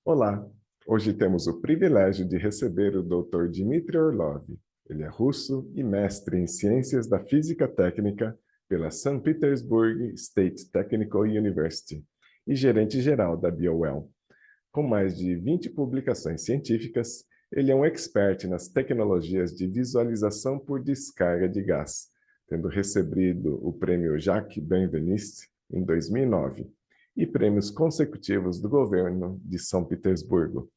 Olá, hoje temos o privilégio de receber o Dr. Dmitry Orlov. Ele é russo e mestre em Ciências da Física Técnica pela St. Petersburg State Technical University e gerente-geral da BioWell. Com mais de 20 publicações científicas, ele é um expert nas tecnologias de visualização por descarga de gás, tendo recebido o prêmio Jacques Benveniste em 2009 e prêmios consecutivos do governo de São Petersburgo.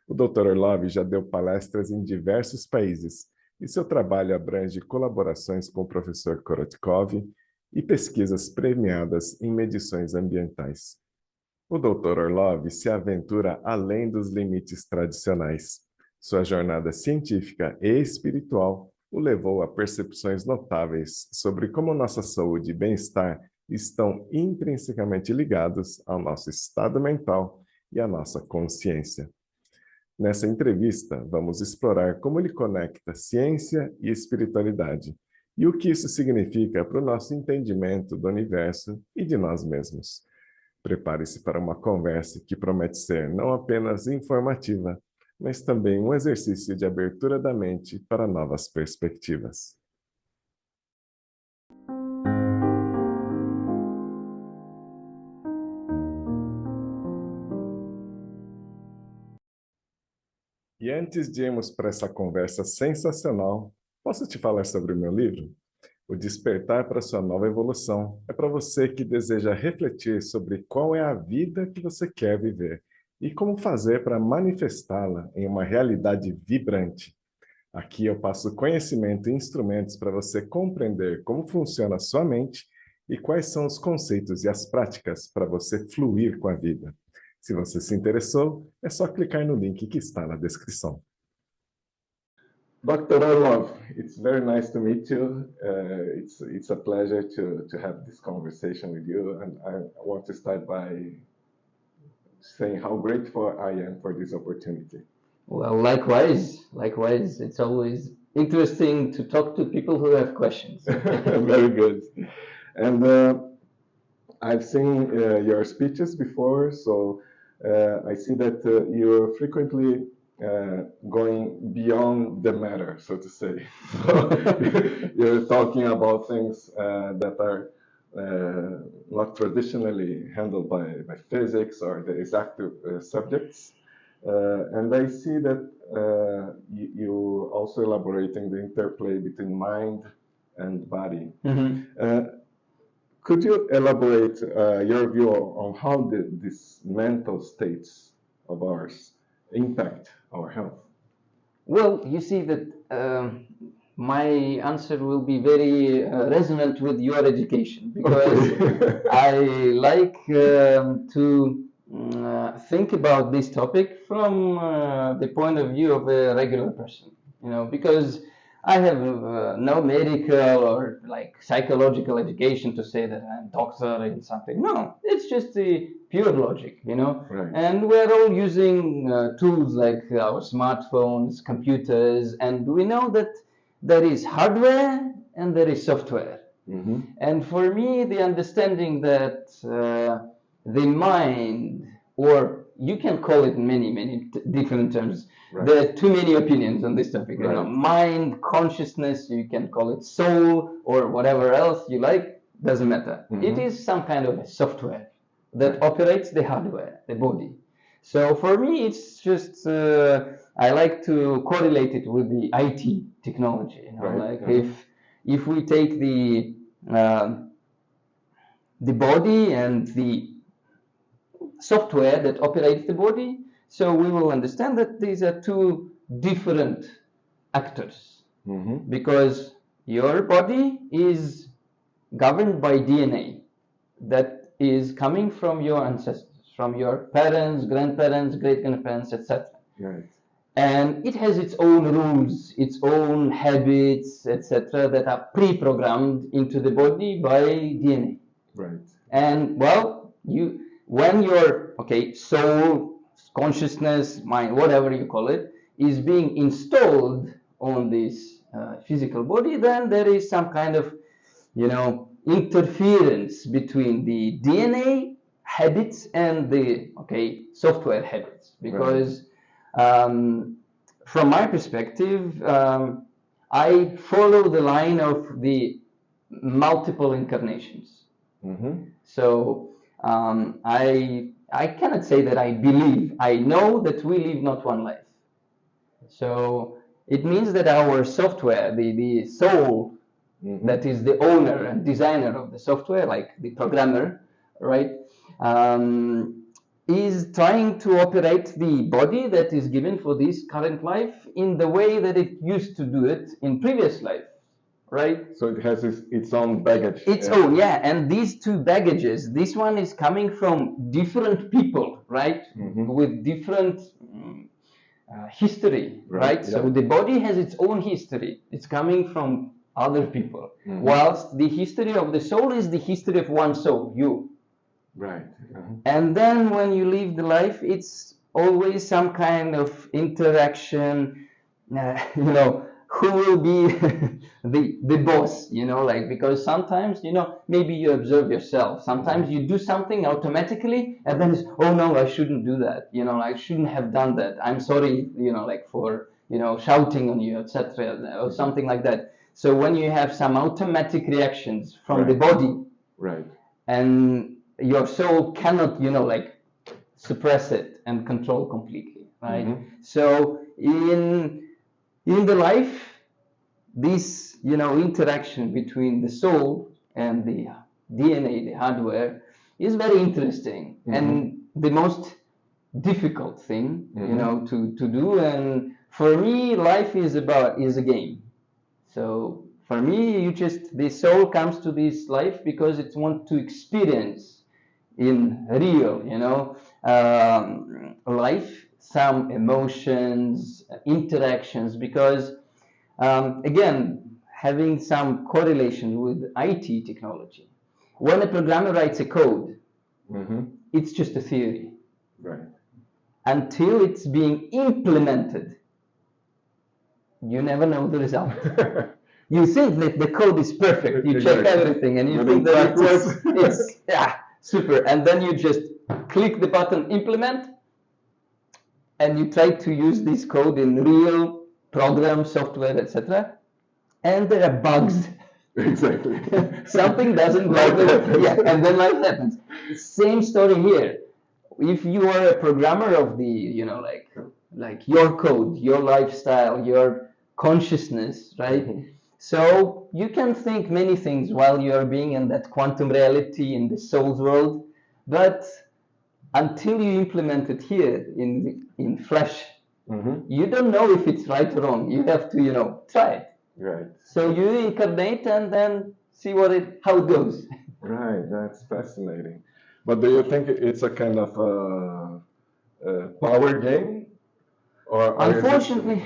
O Dr. Orlov já deu palestras em diversos países e seu trabalho abrange colaborações com o professor Korotkov e pesquisas premiadas em medições ambientais. O Dr. Orlov se aventura além dos limites tradicionais. Sua jornada científica e espiritual o levou a percepções notáveis sobre como nossa saúde e bem-estar estão intrinsecamente ligados ao nosso estado mental e à nossa consciência. Nessa entrevista, vamos explorar como ele conecta ciência e espiritualidade e o que isso significa para o nosso entendimento do universo e de nós mesmos. Prepare-se para uma conversa que promete ser não apenas informativa, mas também um exercício de abertura da mente para novas perspectivas. E antes de irmos para essa conversa sensacional, posso te falar sobre o meu livro? O Despertar para sua nova evolução é para você que deseja refletir sobre qual é a vida que você quer viver e como fazer para manifestá-la em uma realidade vibrante. Aqui eu passo conhecimento e instrumentos para você compreender como funciona a sua mente e quais são os conceitos e as práticas para você fluir com a vida. Se você se interessou, é só clicar no link que está na descrição. Dr. Orlov, it's very nice to meet you. It's a pleasure to have this conversation with you, and I want to start by saying how grateful I am for this opportunity. Well, likewise. It's always interesting to talk to people who have questions. Very good. And I've seen your speeches before, so I see that you're frequently going beyond the matter, so to say. So you're talking about things that are not traditionally handled by physics or the exact subjects. And I see that you also elaborating the interplay between mind and body. Mm-hmm. Could you elaborate your view on how these mental states of ours impact our health? Well, you see that my answer will be very resonant with your education, because I like to think about this topic from the point of view of a regular person, because I have no medical or like psychological education to say that I'm a doctor in something. No, it's just the pure logic, Right. And we're all using tools like our smartphones, computers, and we know that there is hardware and there is software. Mm-hmm. And for me, the understanding that the mind, or you can call it many different terms. Right. There are too many opinions on this topic. Right. Mind, consciousness, you can call it soul or whatever else you like, doesn't matter. Mm-hmm. It is some kind of a software that operates the hardware, the body. So for me, it's just, I like to correlate it with the IT technology. Right. Like mm-hmm. if we take the body and the software that operates the body, so we will understand that these are two different actors. Mm-hmm. Because your body is governed by DNA that is coming from your ancestors, from your parents, grandparents, great-grandparents, etc. Right. And it has its own rules, its own habits, etc., that are pre-programmed into the body by DNA. Right. And well, when your soul, consciousness, mind, whatever you call it, is being installed on this physical body, then there is some kind of interference between the DNA habits and the software habits, because from my perspective, I follow the line of the multiple incarnations. So I cannot say that I believe. I know that we live not one life. So it means that our software, the soul, that is the owner and designer of the software, like the programmer, right, is trying to operate the body that is given for this current life in the way that it used to do it in previous life, right? So it has its own baggage. Its own, yeah. And these two baggages, this one is coming from different people, right, with different history, right? Yeah. So the body has its own history. It's coming from other people, whilst the history of the soul is the history of one soul, you. Right. And then when you live the life, it's always some kind of interaction, who will be the boss, because sometimes, maybe you observe yourself. Sometimes you do something automatically and then it's, oh no, I shouldn't do that. I shouldn't have done that. I'm sorry, for, shouting on you, etc. or something like that. So when you have some automatic reactions from the body, right, and your soul cannot, suppress it and control completely, right? So in the life, this, interaction between the soul and the DNA, the hardware, is very interesting and the most difficult thing, to do. And for me, life is a game. So for me, the soul comes to this life because it wants to experience in real, life, some emotions, interactions, because again, having some correlation with IT technology. When a programmer writes a code, it's just a theory. Right. Until it's being implemented, you never know the result. You think that the code is perfect, you check everything, and you think that it's super, and then you just click the button implement, and you try to use this code in real program, software, etc., and there are bugs. Exactly. Something doesn't work. And then life happens. Same story here. If you are a programmer of the, like your code, your lifestyle, your consciousness, right? So you can think many things while you are being in that quantum reality in the soul's world, but until you implement it here in flesh, you don't know if it's right or wrong. You have to, try it. Right. So you incarnate and then see how it goes. Right. That's fascinating. But do you think it's a kind of power game? Or unfortunately,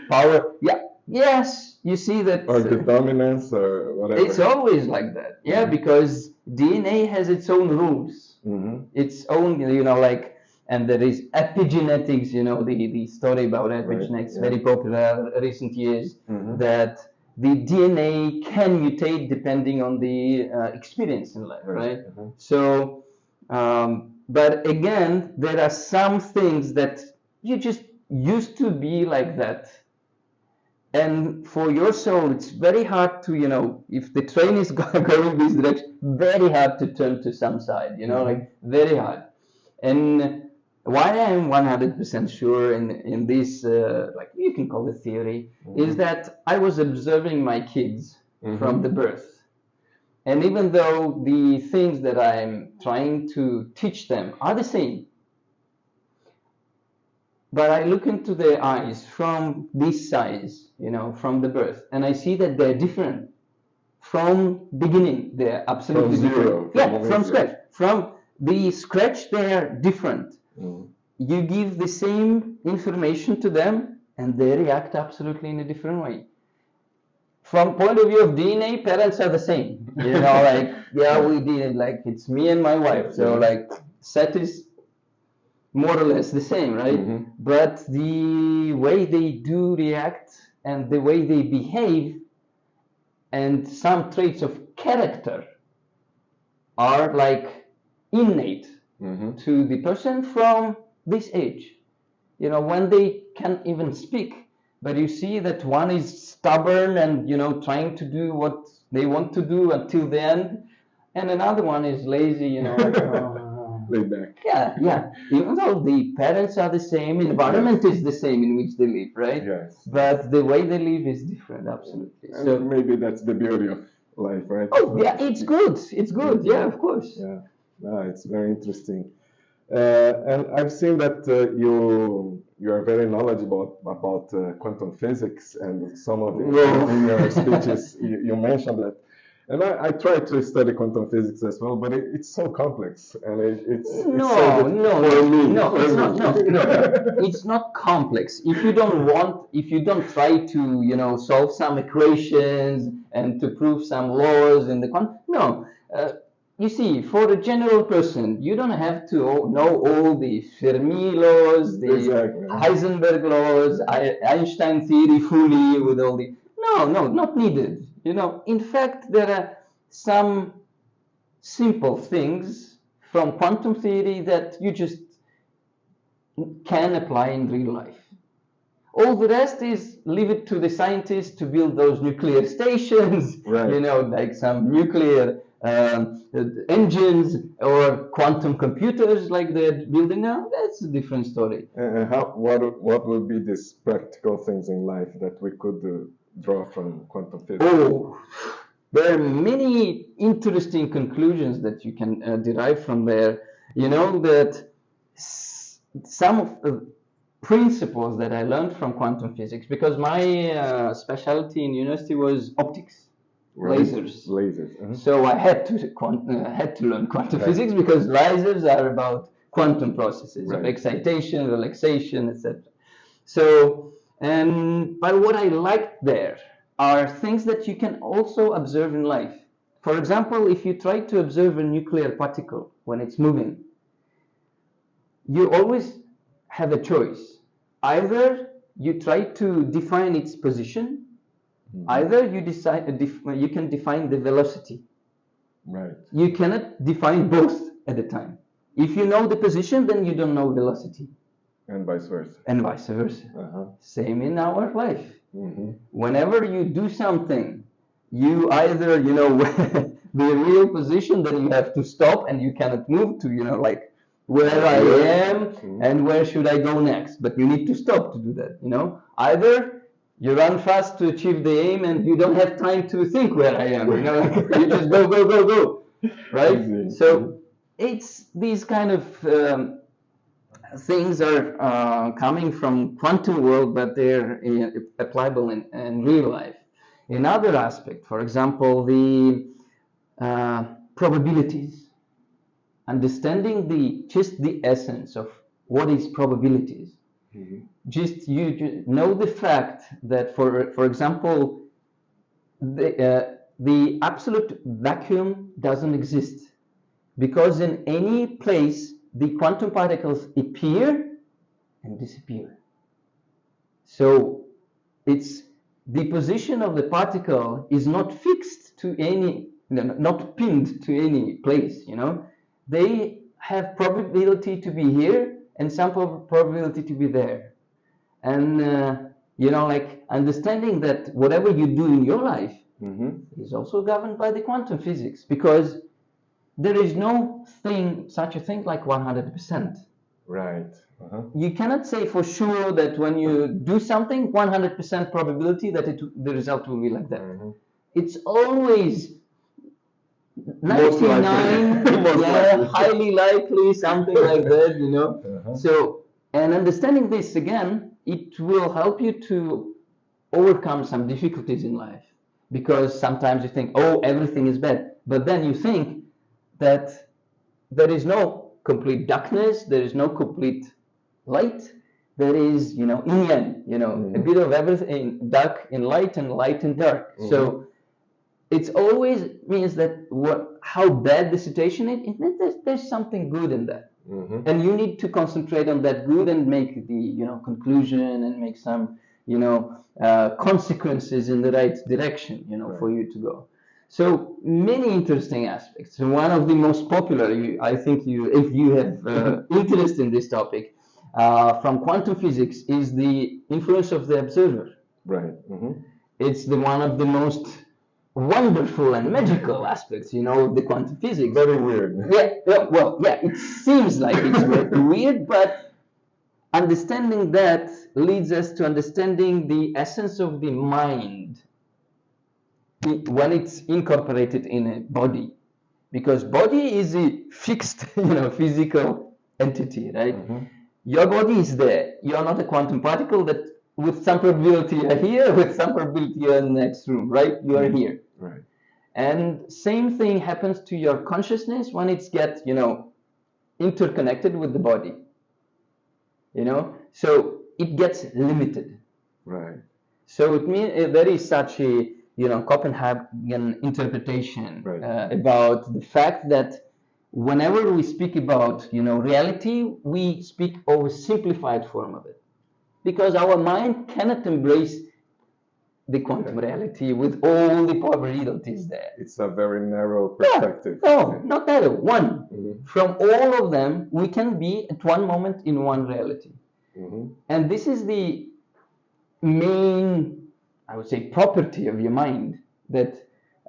power. Yeah. Yes. You see that. Or the dominance or whatever. It's always like that. Yeah, because DNA has its own rules. Its own, and there is epigenetics, the story about epigenetics, very popular recent years, that the DNA can mutate depending on the experience in life, right? So, but again, there are some things that you just used to be like that. And for your soul, it's very hard to, if the train is going this direction, very hard to turn to some side, very hard. And why I'm 100% sure in this, you can call it theory, is that I was observing my kids from the birth. And even though the things that I'm trying to teach them are the same, but I look into their eyes from this size, from the birth, and I see that they're different from beginning. They're absolutely different. From scratch. From the scratch, they're different. You give the same information to them, and they react absolutely in a different way. From point of view of DNA, parents are the same. We did it, it's me and my wife. So set is more or less the same, right? But the way they do react and the way they behave and some traits of character are innate to the person from this age. You know, when they can't even speak, but you see that one is stubborn and, you know, trying to do what they want to do until the end, and another one is lazy, you know, laid back. Yeah. Even though the parents are the same, environment is the same in which they live, right? Yes. But the way they live is different, absolutely. And so maybe that's the beauty of life, right? Oh, yeah, it's good. It's good. Yeah, of course. Yeah, it's very interesting. And I've seen that you are very knowledgeable about quantum physics, and some of it in your speeches you mentioned that. And I tried to study quantum physics as well, but it's so complex, and it's so it's not complex. If you don't try to, you know, solve some equations and to prove some laws in the quantum, you see, for a general person, you don't have to know all the Fermi laws, the Heisenberg laws, Einstein theory fully with all the. No, not needed. You know, in fact, there are some simple things from quantum theory that you just can apply in real life. All the rest is leave it to the scientists to build those nuclear stations, you know, like some nuclear engines or quantum computers like they're building now. That's a different story. And what would be these practical things in life that we could draw from quantum physics? Oh, there are many interesting conclusions that you can derive from there. You know that some of the principles that I learned from quantum physics, because my specialty in university was optics, lasers. So I had to learn quantum physics because lasers are about quantum processes of excitation, relaxation, etc. So, but what I liked there are things that you can also observe in life. For example, if you try to observe a nuclear particle when it's moving, you always have a choice. Either you try to define its position, either you can define the velocity. Right. You cannot define both at a time. If you know the position, then you don't know velocity. And vice versa. Same in our life. Whenever you do something, you either, you know, the real position, then you have to stop and you cannot move to, you know, like where I am and where should I go next. But you need to stop to do that, you know. Either you run fast to achieve the aim and you don't have time to think where I am, you know, like, you just go, right? So it's these kind of things are coming from quantum world, but they're applicable in real life. Another aspect, for example, the probabilities. Understanding just the essence of what is probabilities. Just you know the fact that, for example, the absolute vacuum doesn't exist, because in any place the quantum particles appear and disappear. So it's the position of the particle is not fixed to any, not pinned to any place, you know. They have probability to be here and some probability to be there. And, you know, like understanding that whatever you do in your life is also governed by the quantum physics, because there is no such a thing like 100%. Right. You cannot say for sure that when you do something, 100% probability that the result will be like that. It's always 99, highly likely, something like that, you know. So, and understanding this again, it will help you to overcome some difficulties in life, because sometimes you think, oh, everything is bad, but then you think that there is no complete darkness, there is no complete light, there is, you know, yin yang, you know, a bit of everything, dark in light and light in dark. So it always means that how bad the situation is, it means there's something good in that. And you need to concentrate on that good and make the, you know, conclusion and make some, you know, consequences in the right direction, you know, for you to go. So many interesting aspects. One of the most popular, if you have interest in this topic, from quantum physics, is the influence of the observer. Right. It's one of the most wonderful and magical aspects, of the quantum physics. Very weird. Yeah, it seems like it's very weird, but understanding that leads us to understanding the essence of the mind when it's incorporated in a body, because body is a fixed, physical entity, right? Your body is there. You're not a quantum particle that with some probability you're here, with some probability you're in the next room, right? You are here. Right. And same thing happens to your consciousness when it's interconnected with the body. So it gets limited. Right. So it means there is such a Copenhagen interpretation about the fact that whenever we speak about reality, we speak of a simplified form of it, because our mind cannot embrace the quantum reality with all the probabilities there. It's a very narrow perspective. No, not narrow. One. From all of them, we can be at one moment in one reality. And this is the main, I would say, property of your mind that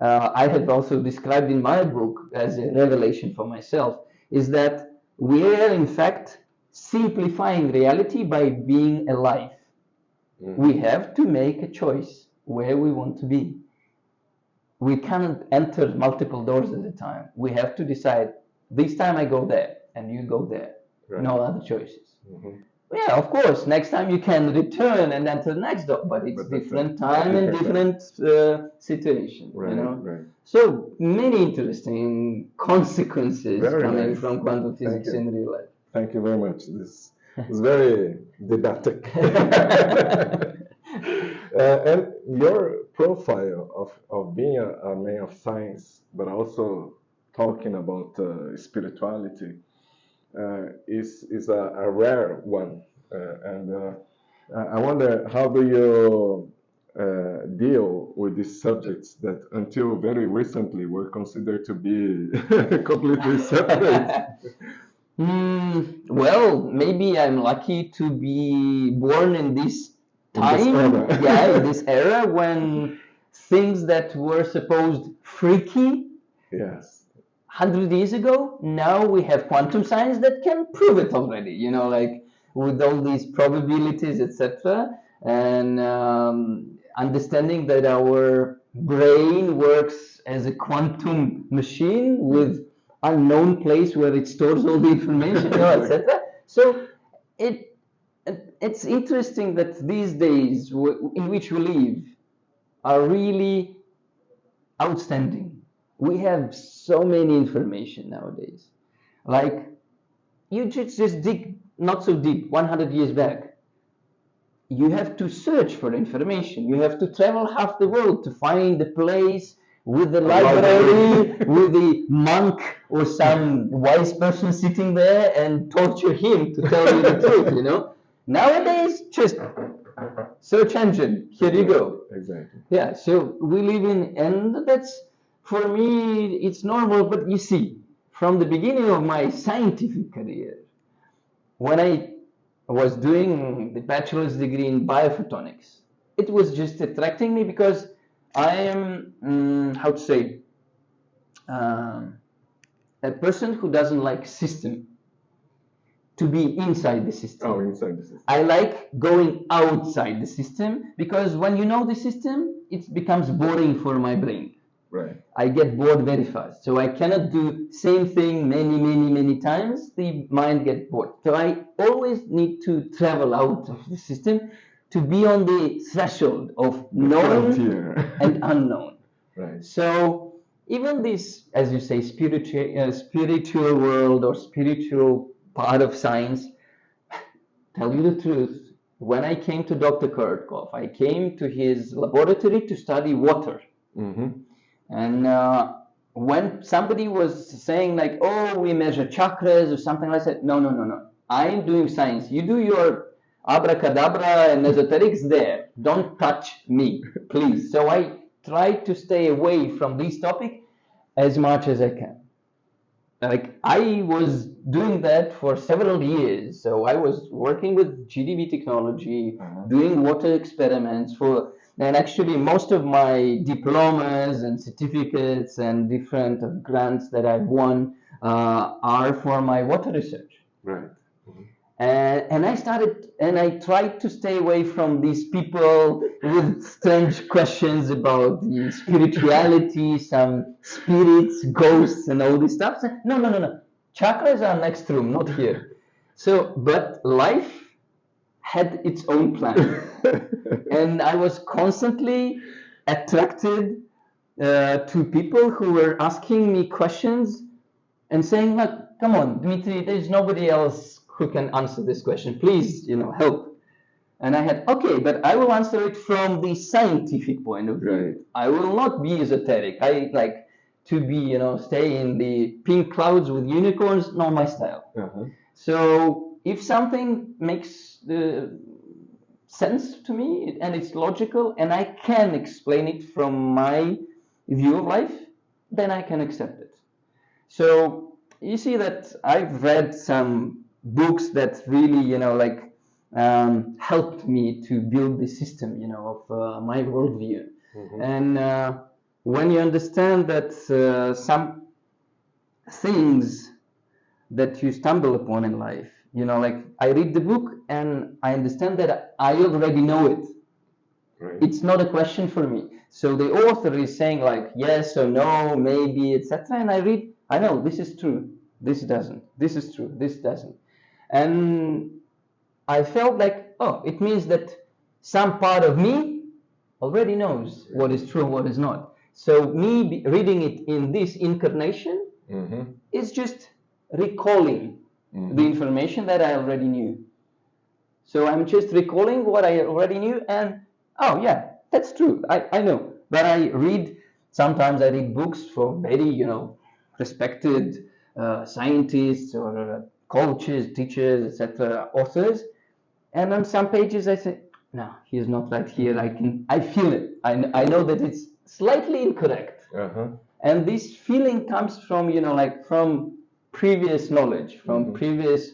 I have also described in my book as a revelation for myself, is that we are in fact simplifying reality by being alive. We have to make a choice where we want to be. We cannot enter multiple doors at a time. We have to decide, this time I go there and you go there. Right. No other choices. Yeah, of course, next time you can return and enter the next door, but it's different time and different situation. Right. So many interesting consequences coming from quantum physics in real life. Thank you very much. This is very didactic. And your profile of being a man of science, but also talking about spirituality, is a rare one. And I wonder, how do you deal with these subjects that until very recently were considered to be completely separate? Well, maybe I'm lucky to be born in this time, in this era when things that were supposed freaky 100 years ago, now we have quantum science that can prove it already, with all these probabilities, etc. And understanding that our brain works as a quantum machine with unknown place where it stores all the information, etc. So it's interesting that these days in which we live are really outstanding. We have so many information nowadays. Like, you just dig not so deep, 100 years back. You have to search for information. You have to travel half the world to find the place with the library, with the monk or some wise person sitting there and torture him to tell you the truth, Nowadays, just search engine, here you go. Exactly. Yeah, so we live in, and that's, for me, it's normal, but you see, from the beginning of my scientific career, when I was doing the bachelor's degree in biophotonics, it was just attracting me because I am, a person who doesn't like system, to be inside the system. Oh, inside the system. I like going outside the system, because when you know the system, it becomes boring for my brain. Right. I get bored very fast. So I cannot do same thing many times. The mind gets bored. So I always need to travel out of the system to be on the threshold of known and unknown. Right. So even this, as you say, spiritual world or spiritual part of science, tell you the truth, when I came to Dr. Kurtkov, I came to his laboratory to study water. And when somebody was saying like, oh, we measure chakras or something like that, no. I'm doing science. You do your abracadabra and esoterics there. Don't touch me, please. So I try to stay away from this topic as much as I can. Like I was doing that for several years. So I was working with GDV technology, doing water experiments and actually most of my diplomas and certificates and different grants that I've won are for my water research. Right. And I tried to stay away from these people with strange questions about the spirituality, some spirits, ghosts, and all this stuff. So, no. Chakras are next room, not here. So, but life had its own plan. And I was constantly attracted to people who were asking me questions and saying, look, come on, Dmitry, there's nobody else who can answer this question. Please, help. And I had, okay, but I will answer it from the scientific point of view. Right. I will not be esoteric. I like to be, stay in the pink clouds with unicorns, not my style. So if something makes sense to me and it's logical and I can explain it from my view of life, then I can accept it. So you see that I've read some books that really, helped me to build the system, of my worldview. And when you understand that some things that you stumble upon in life, like I read the book and I understand that I already know it. Right. It's not a question for me. So the author is saying like yes or no, maybe, etc. And I read, I know this is true, this doesn't, this is true, this doesn't. And I felt like, oh, it means that some part of me already knows what is true and what is not. So me reading it in this incarnation is just recalling the information that I already knew. So I'm just recalling what I already knew and, oh yeah, that's true, I know. But sometimes I read books for very, respected scientists or coaches, teachers, etc., authors. And on some pages I say, no, he's not right here. I feel it. I know that it's slightly incorrect. And this feeling comes from, from previous knowledge, from previous,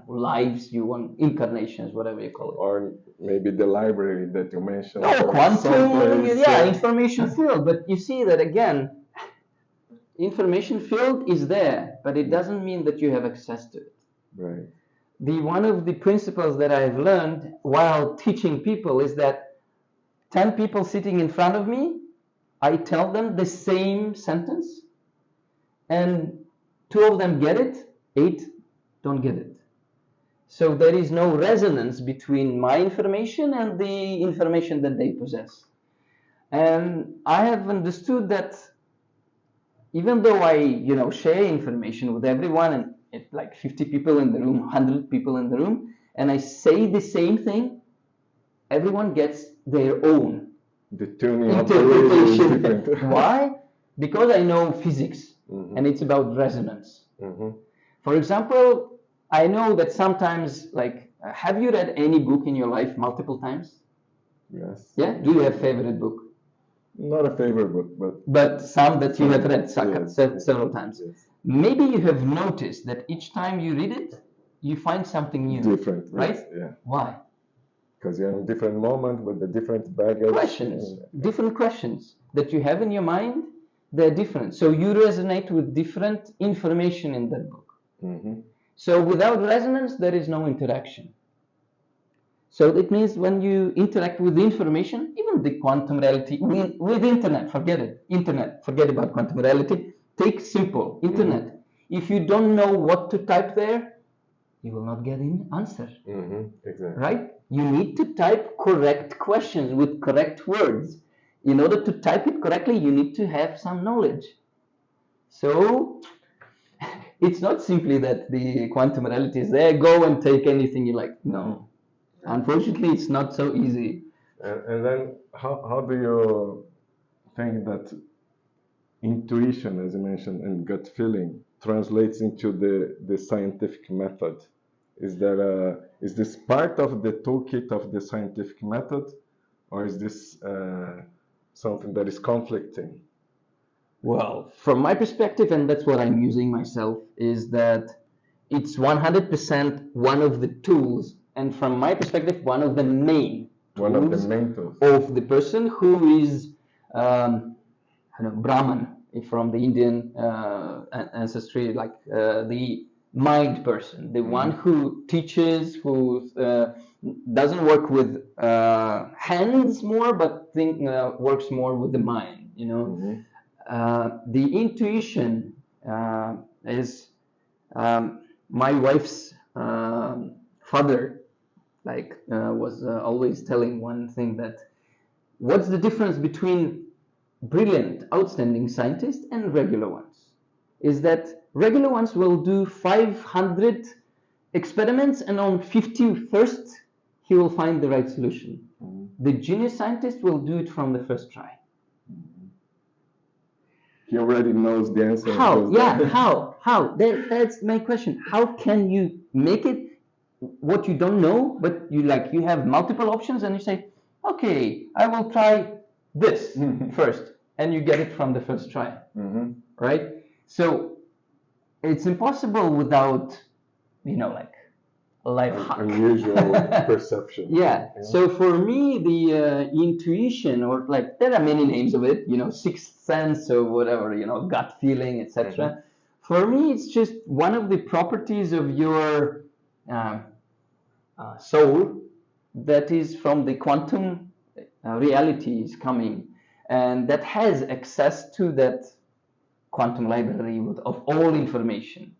lives, incarnations, whatever you call it. Or maybe the library that you mentioned. Oh, quantum, information field. But you see that again, information field is there, but it doesn't mean that you have access to it. Right. One of the principles that I've learned while teaching people is that 10 people sitting in front of me, I tell them the same sentence, and 2 of them get it, 8 don't get it. So there is no resonance between my information and the information that they possess. And I have understood that even though I, share information with everyone, and it's like 50 people in the room, 100 people in the room, and I say the same thing, everyone gets their own interpretation. Why? Because I know physics, and it's about resonance. For example, I know that sometimes, have you read any book in your life multiple times? Yes. Yeah? Do you have a favorite book? Not a favorite book, but some that you have read several times. Yes. Maybe you have noticed that each time you read it, you find something new. Different, right? Yes, yeah. Why? Because you're in a different moment with a different baggage. Different questions that you have in your mind, they're different. So you resonate with different information in that book. So without resonance, there is no interaction. So it means when you interact with the information, even the quantum reality, with internet, forget it. Internet, forget about quantum reality. Take simple, internet. If you don't know what to type there, you will not get an answer. Exactly. Right? You need to type correct questions with correct words. In order to type it correctly, you need to have some knowledge. So it's not simply that the quantum reality is there, go and take anything you like. No. Unfortunately, it's not so easy. And then how do you think that intuition, as you mentioned, and gut feeling translates into the scientific method? Is this part of the toolkit of the scientific method, or is this something that is conflicting? Well, from my perspective, and that's what I'm using myself, is that it's 100% one of the tools, and from my perspective, one of the main tools of the person who is Brahman, from the Indian ancestry, like the mind person, the one who teaches, who doesn't work with hands more, but works more with the mind, you know. The intuition is my wife's father was always telling one thing, that what's the difference between brilliant, outstanding scientists and regular ones? Is that regular ones will do 500 experiments, and on 51st he will find the right solution. The genius scientist will do it from the first try. He already knows the answer. How? Yeah, how? That's my question. How can you make it what you don't know, but you have multiple options, and you say, okay, I will try this first, and you get it from the first try, right? So it's impossible without, a life hack. Unusual perception. Yeah. So for me, the intuition, or there are many names of it, sixth sense or whatever, gut feeling, etc. For me, it's just one of the properties of your soul that is from the quantum reality is coming, and that has access to that quantum library of all information.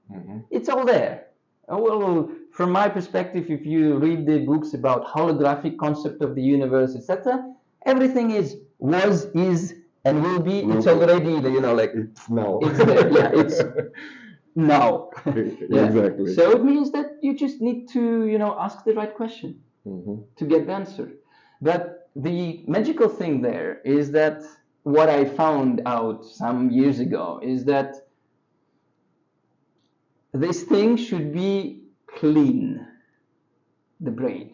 It's all there. Well, from my perspective, if you read the books about holographic concept of the universe, etc., everything was, is, and will be. It's already, it's now. It's there. Yeah, it's now. Yeah. Exactly. So it means that you just need to, ask the right question to get the answer. But the magical thing there is that what I found out some years ago is that this thing should be clean, the brain,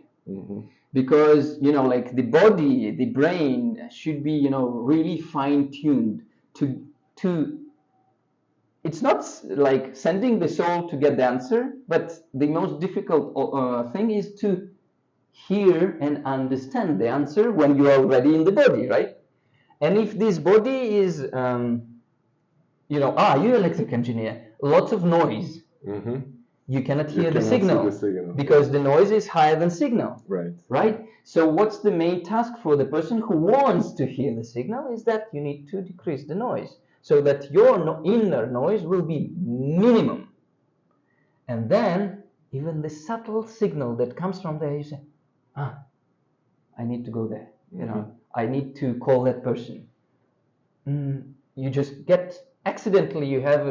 because the body, the brain should be really fine-tuned to. It's not like sending the soul to get the answer, but the most difficult thing is to hear and understand the answer when you are already in the body, right? And if this body is, you're electric engineer, lots of noise. You cannot hear the signal because the noise is higher than signal. Right? So what's the main task for the person who wants to hear the signal is that you need to decrease the noise so that your inner noise will be minimum. And then even the subtle signal that comes from there, you say, I need to go there. I need to call that person. You just get accidentally, you have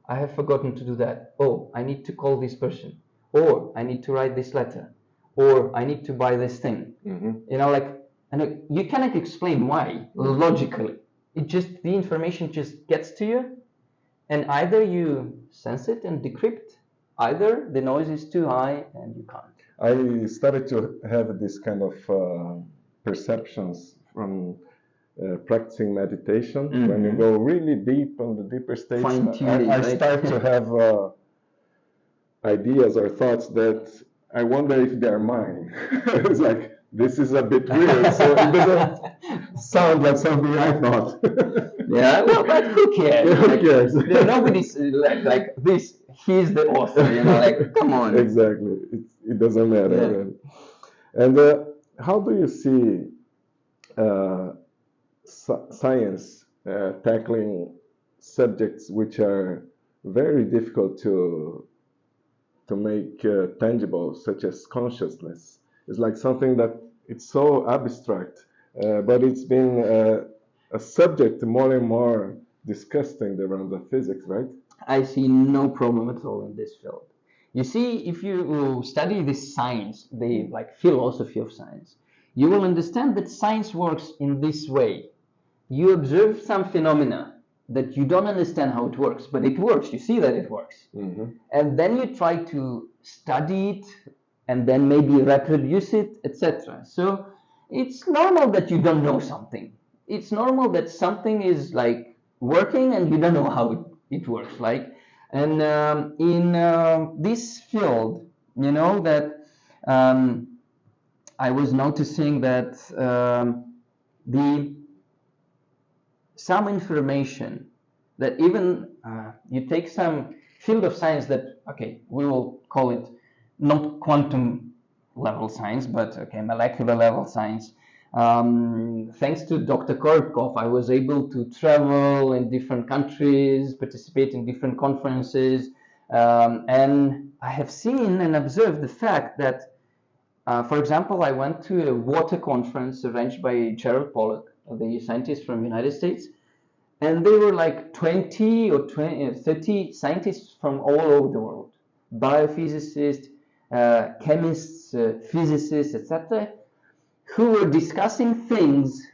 I have forgotten to do that. Oh, I need to call this person. Or I need to write this letter. Or I need to buy this thing. And you cannot explain why logically. The information just gets to you, and either you sense it and decrypt, either the noise is too high and you can't. I started to have this kind of perceptions from practicing meditation. When you go really deep on the deeper states, I start to have ideas or thoughts that I wonder if they're mine. It's like, this is a bit weird, so it doesn't sound like something I thought. Yeah, well, but who cares? Who cares? Nobody's like this. He's the author. Come on. Exactly. It doesn't matter. Yeah. And how do you see science tackling subjects which are very difficult to make tangible, such as consciousness? It's like something that it's so abstract, but it's been a subject more and more discussed in the realms of physics, right? I see no problem at all in this field. You see, if you study this science, the philosophy of science, you will understand that science works in this way. You observe some phenomena that you don't understand how it works, but it works. You see that it works. And then you try to study it and then maybe reproduce it, etc. So it's normal that you don't know something. It's normal that something is like working and you don't know how it works. Like, and in this field, you know that I was noticing that some information that even you take some field of science that, okay, we will call it not quantum level science, but okay, molecular level science. Thanks to Dr. Kortkov, I was able to travel in different countries, participate in different conferences, and I have seen and observed the fact that, for example, I went to a water conference arranged by Gerald Pollack, the scientist from the United States, and they were like 20 or 30 scientists from all over the world, biophysicists, chemists, physicists, etc., who were discussing things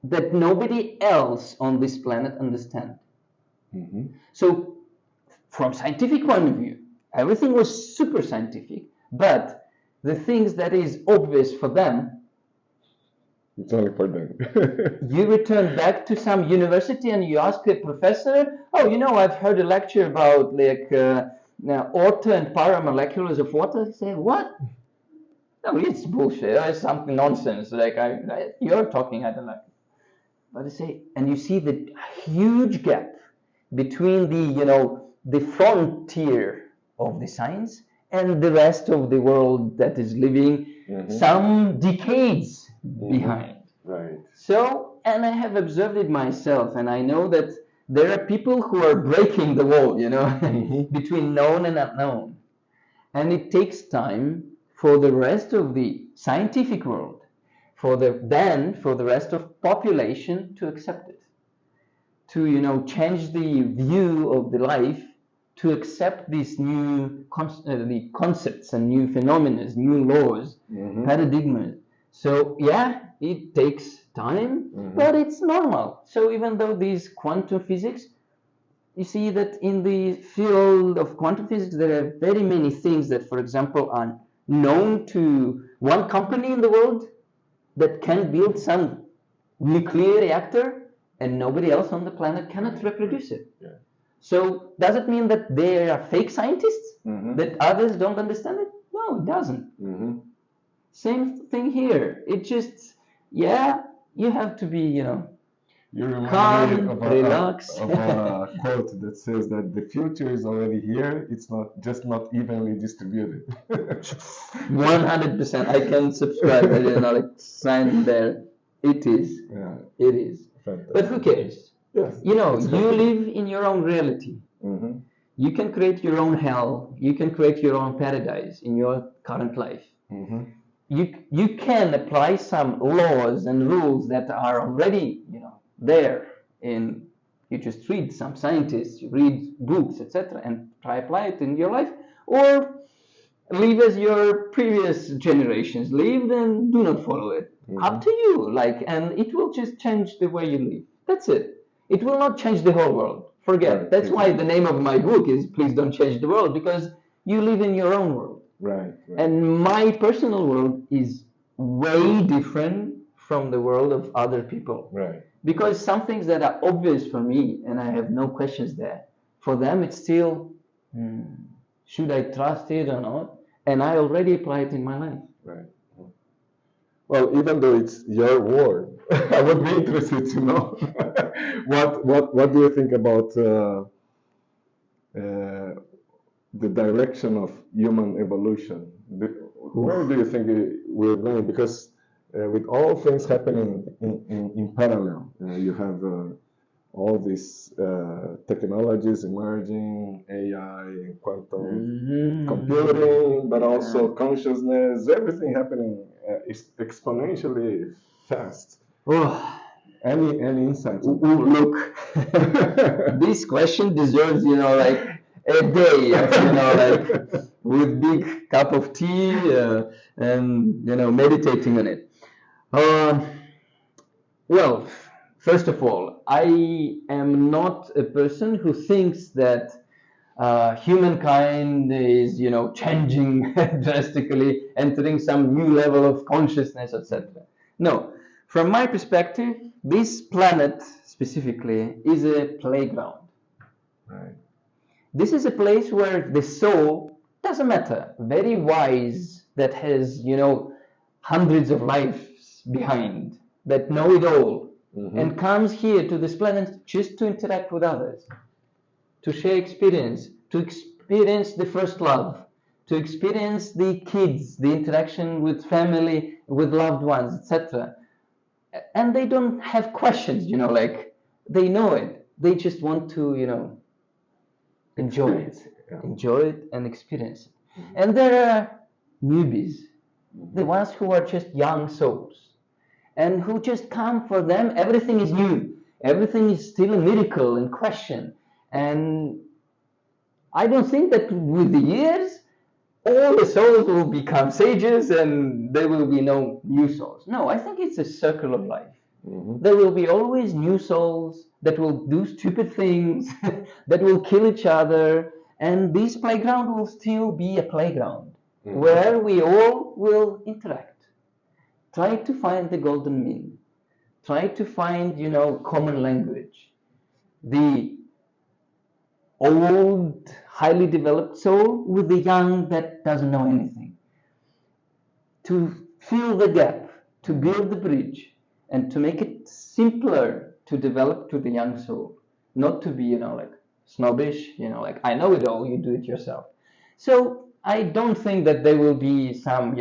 that nobody else on this planet understands. Mm-hmm. So, from scientific point of view, everything was super scientific, but the things that is obvious for them, it's only for them. You return back to some university and you ask a professor, oh, you know, I've heard a lecture about like auto and paramolecules of water. They say, what? No, it's bullshit. It's something nonsense. Like you're talking, I don't like it. But I say, and you see the huge gap between the frontier of the science and the rest of the world that is living some decades behind. Right. So, and I have observed it myself, and I know that there are people who are breaking the wall, between known and unknown. And it takes time for the rest of the scientific world, for the rest of population to accept it, to change the view of the life, to accept these new the concepts and new phenomena, new laws, paradigmas. So yeah, it takes time, but it's normal. So even though these quantum physics, you see that in the field of quantum physics, there are very many things that, for example, are known to one company in the world that can build some nuclear reactor and nobody else on the planet cannot reproduce it. Yeah. So does it mean that they are fake scientists, that others don't understand it? No, it doesn't. Same thing here. It just, you have to be, You remind calm, me of relax. of a quote that says that the future is already here. It's not evenly distributed. 100%. I can subscribe. Like sign there. It is. Yeah. It is. Fantastic. But who cares? Yes. You live in your own reality. You can create your own hell. You can create your own paradise in your current life. You can apply some laws and rules that are already, there. And you just read some scientists, you read books, etc., and try apply it in your life, or live as your previous generations lived and do not follow it. Up to you. And it will just change the way you live. That's it. It will not change the whole world. Forget. Right. That's why the name of my book is Please Don't Change the World, because you live in your own world. Right. And my personal world is way different from the world of other people. Right. Because some things that are obvious for me, and I have no questions there, for them it's still, should I trust it or not? And I already apply it in my life. Right. Well, even though it's your world, I would be interested to know what do you think about the direction of human evolution? Where do you think we're going? Because with all things happening in parallel, you have all these technologies emerging, AI, quantum computing, but also consciousness, everything happening exponentially fast. Any insights? Look, this question deserves, like a day of, with big cup of tea and, meditating on it. Well, first of all, I am not a person who thinks that humankind is, changing drastically, entering some new level of consciousness, etc. No, from my perspective, this planet specifically is a playground. Right. This is a place where the soul, doesn't matter, very wise, that has, hundreds of lives behind, that know it all, and comes here to this planet just to interact with others, to share experience, to experience the first love, to experience the kids, the interaction with family, with loved ones, etc. And they don't have questions, like they know it. They just want to, enjoy it, and experience it. And there are newbies, the ones who are just young souls, and who just come, for them, everything is new. Everything is still a miracle and question. And I don't think that with the years, all the souls will become sages and there will be no new souls. No, I think it's a circle of life. There will be always new souls that will do stupid things, that will kill each other, and this playground will still be a playground where we all will interact. Try to find the golden mean. Try to find, common language. The old, highly developed soul with the young that doesn't know anything. To fill the gap, to build the bridge, and to make it simpler to develop to the young soul. Not to be, snobbish, I know it all, you do it yourself. So I don't think that there will be some,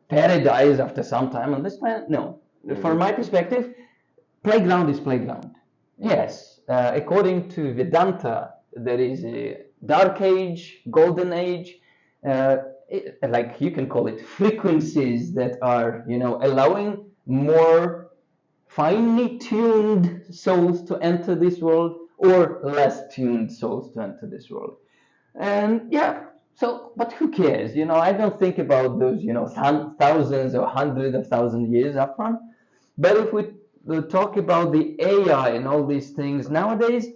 paradise after some time on this planet. No. From my perspective, playground is playground. Yes, according to Vedanta, there is a dark age, golden age, like you can call it frequencies that are, allowing more finely tuned souls to enter this world, or less tuned souls to enter this world. And so, but who cares? I don't think about those, thousands or hundreds of thousands of years up front. But if we talk about the AI and all these things nowadays,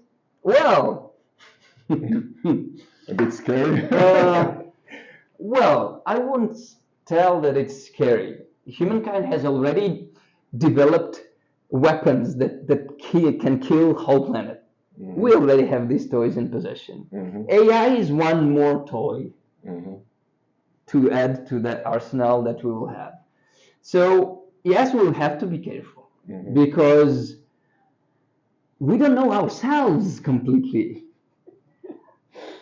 well, a bit scary. Well, I wouldn't tell that it's scary. Humankind has already developed weapons that can kill whole planet. We already have these toys in possession. AI is one more toy to add to that arsenal that we will have. So yes, we will have to be careful because we don't know ourselves completely.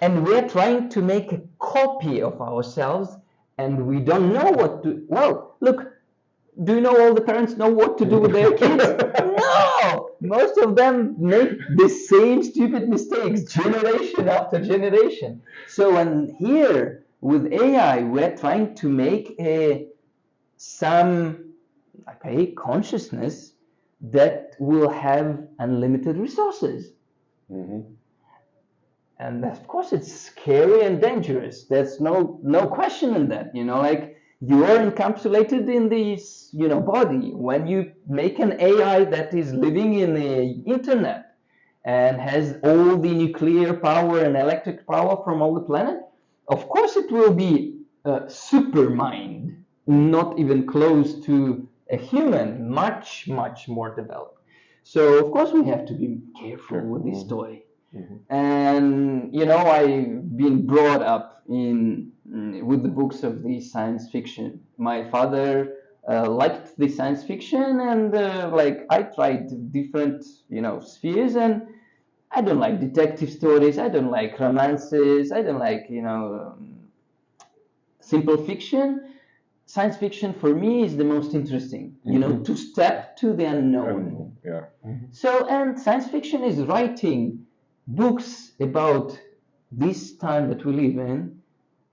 And we're trying to make a copy of ourselves, and we don't know what to. Well, look, do you know all the parents know what to do with their kids? No! Most of them make the same stupid mistakes generation after generation. So, and here with AI, we're trying to make some consciousness that will have unlimited resources. And of course, it's scary and dangerous. There's no question in that. You are encapsulated in this, body. When you make an AI that is living in the internet and has all the nuclear power and electric power from all the planet, of course it will be a super mind, not even close to a human, much, much more developed. So of course we have to be careful with this toy. And I've been brought up with the books of the science fiction. My father liked the science fiction, and I tried different spheres, and I don't like detective stories, I don't like romances, I don't like simple fiction. Science fiction for me is the most interesting, to step to the unknown. So, and science fiction is writing books about this time that we live in,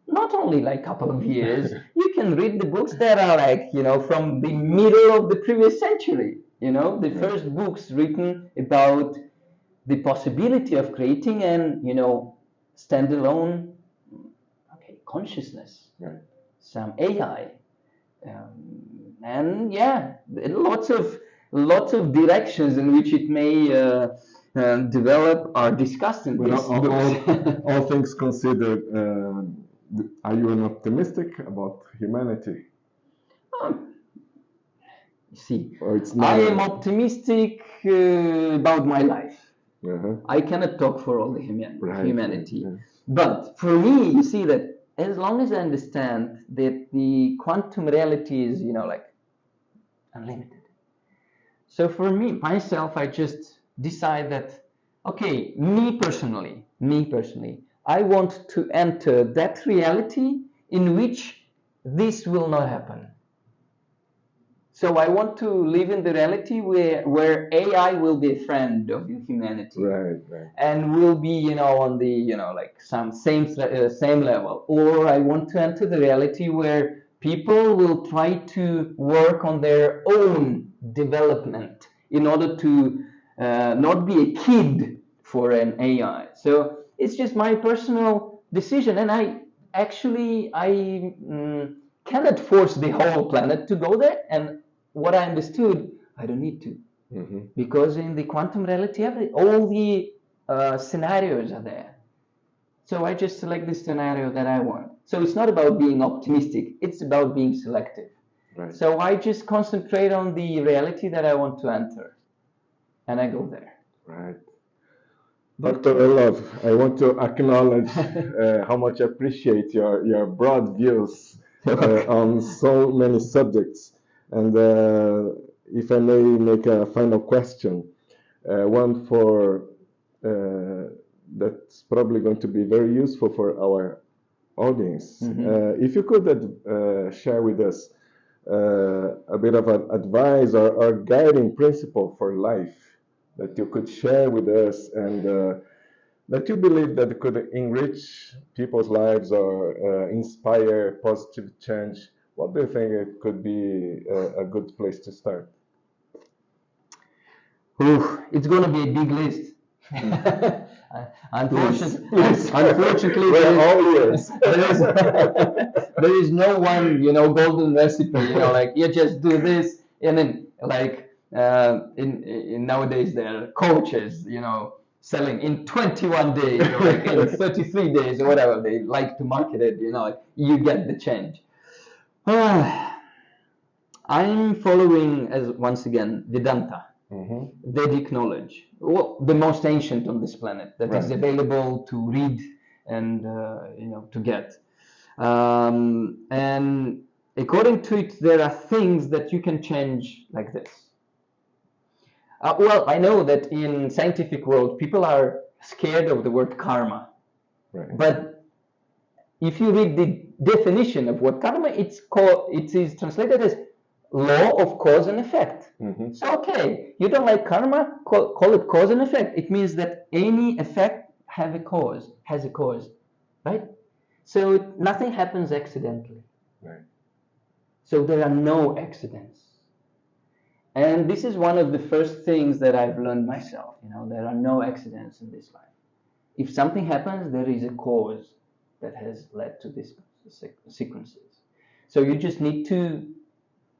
not only a couple of years. You can read the books that are from the middle of the previous century, the first books written about the possibility of creating an, standalone consciousness, some AI. And lots of directions in which it may develop are discussed in these books. All things considered, are you an optimistic about humanity? See, Or it's I not am optimistic about my life. Uh-huh. I cannot talk for all the humanity. Right. But for me, you see that as long as I understand that the quantum reality is, like unlimited. So for me, myself, I just decide that, okay, me personally, I want to enter that reality in which this will not happen. So I want to live in the reality where AI will be a friend of humanity, Right. and will be, on the, like some same level. Or I want to enter the reality where people will try to work on their own development in order to not be a kid for an AI. So it's just my personal decision, and I cannot force the whole planet to go there. And what I understood, I don't need to, because in the quantum reality, all the scenarios are there. So I just select the scenario that I want. So it's not about being optimistic; it's about being selective. Right. So I just concentrate on the reality that I want to enter, and I go there. Right. Dr. Orlov, I want to acknowledge how much I appreciate your broad views on so many subjects. And if I may make a final question, one that's probably going to be very useful for our audience. If you could share with us a bit of advice or guiding principle for life that you could share with us, and that you believe that could enrich people's lives or inspire positive change, what do you think it could be a good place to start? It's going to be a big list. Unfortunately, we're all ears. there is no one, golden recipe. Like you just do this, and then like in nowadays there are coaches, selling in 21 days or like in 33 days or whatever they like to market it. You get the change. I'm following, as once again, Vedanta. Vedic knowledge, the most ancient on this planet that is available to read and to get. And according to it, there are things that you can change like this. Well, I know that in scientific world, people are scared of the word karma. Right. But if you read the definition of what karma, it is translated as law of cause and effect. So, okay, you don't like karma, call it cause and effect. It means that any effect has a cause, right? So nothing happens accidentally. Right. So there are no accidents. And this is one of the first things that I've learned myself. There are no accidents in this life. If something happens, there is a cause that has led to these sequences. So you just need to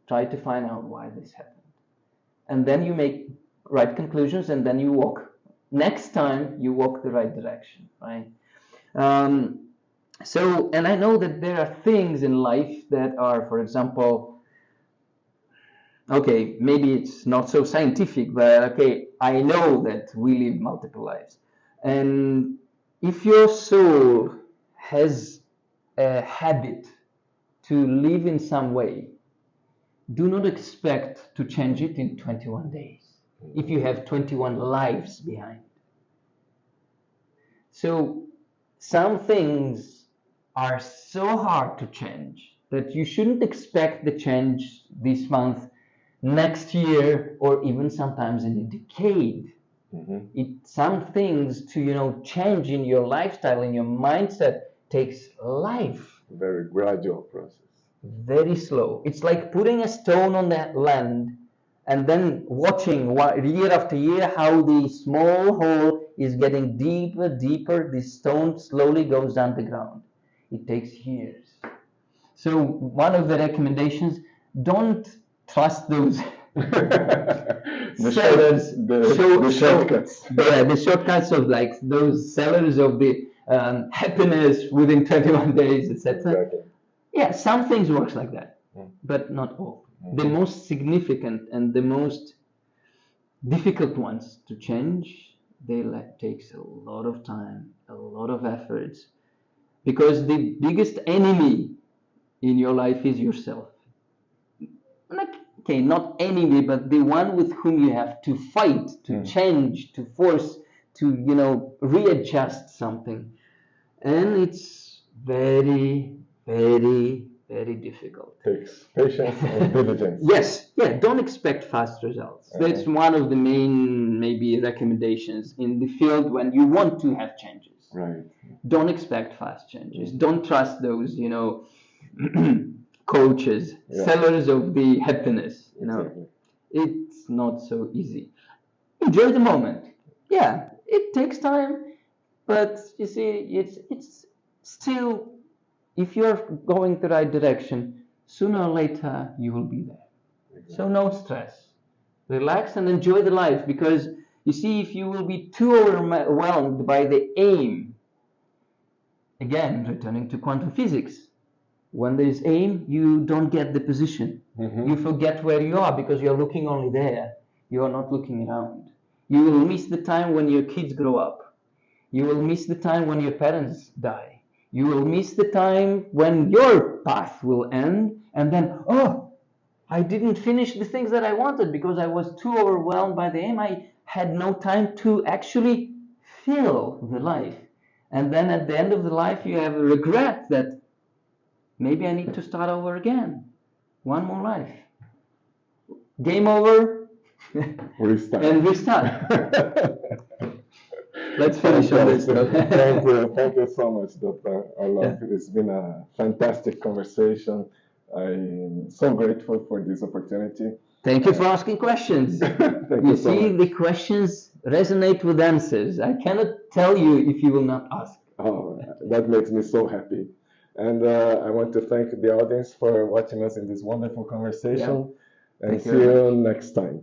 try to find out why this happened. And then you make right conclusions, and then you walk. Next time, you walk the right direction, right? And I know that there are things in life that are, for example, okay, maybe it's not so scientific, but okay, I know that we live multiple lives. And if your soul has a habit to live in some way, do not expect to change it in 21 days if you have 21 lives behind. So some things are so hard to change that you shouldn't expect the change this month, next year, or even sometimes in a decade. Some things to change in your lifestyle, in your mindset, takes life. Very gradual process. Very slow. It's like putting a stone on that land and then watching year after year how the small hole is getting deeper. The stone slowly goes down the ground. It takes years. So one of the recommendations, don't trust those sellers, the shortcuts. Yeah, the shortcuts of like those sellers of the happiness within 21 days, etc. Exactly. Yeah, some things works like that, but not all. The most significant and the most difficult ones to change, takes a lot of time, a lot of efforts, because the biggest enemy in your life is yourself. Okay, not enemy, but the one with whom you have to fight, to change, to force, to readjust something, and it's very, very, very difficult. Takes patience and diligence. Yes, yeah. Don't expect fast results. That's one of the main maybe recommendations in the field when you want to have changes. Right. Don't expect fast changes. Don't trust those coaches, sellers of the happiness. Exactly. It's not so easy. Enjoy the moment. Yeah, it takes time, but you see, it's still, if you're going the right direction, sooner or later you will be there. Exactly. So no stress. Relax and enjoy the life, because you see, if you will be too overwhelmed by the aim, again, returning to quantum physics, when there is aim, you don't get the position. You forget where you are because you're looking only there. You are not looking around. You will miss the time when your kids grow up. You will miss the time when your parents die. You will miss the time when your path will end, and then, oh, I didn't finish the things that I wanted because I was too overwhelmed by the aim. I had no time to actually feel the life. And then at the end of the life, you have a regret that maybe I need to start over again. One more life. Game over. Restart. And restart. Let's finish on this. Thank you so much, Dr. Orlov. Yeah. It's been a fantastic conversation. I'm so grateful for this opportunity. Thank you for asking questions. You see, the questions resonate with answers. I cannot tell you if you will not ask. Oh, that makes me so happy. And I want to thank the audience for watching us in this wonderful conversation. And see you next time.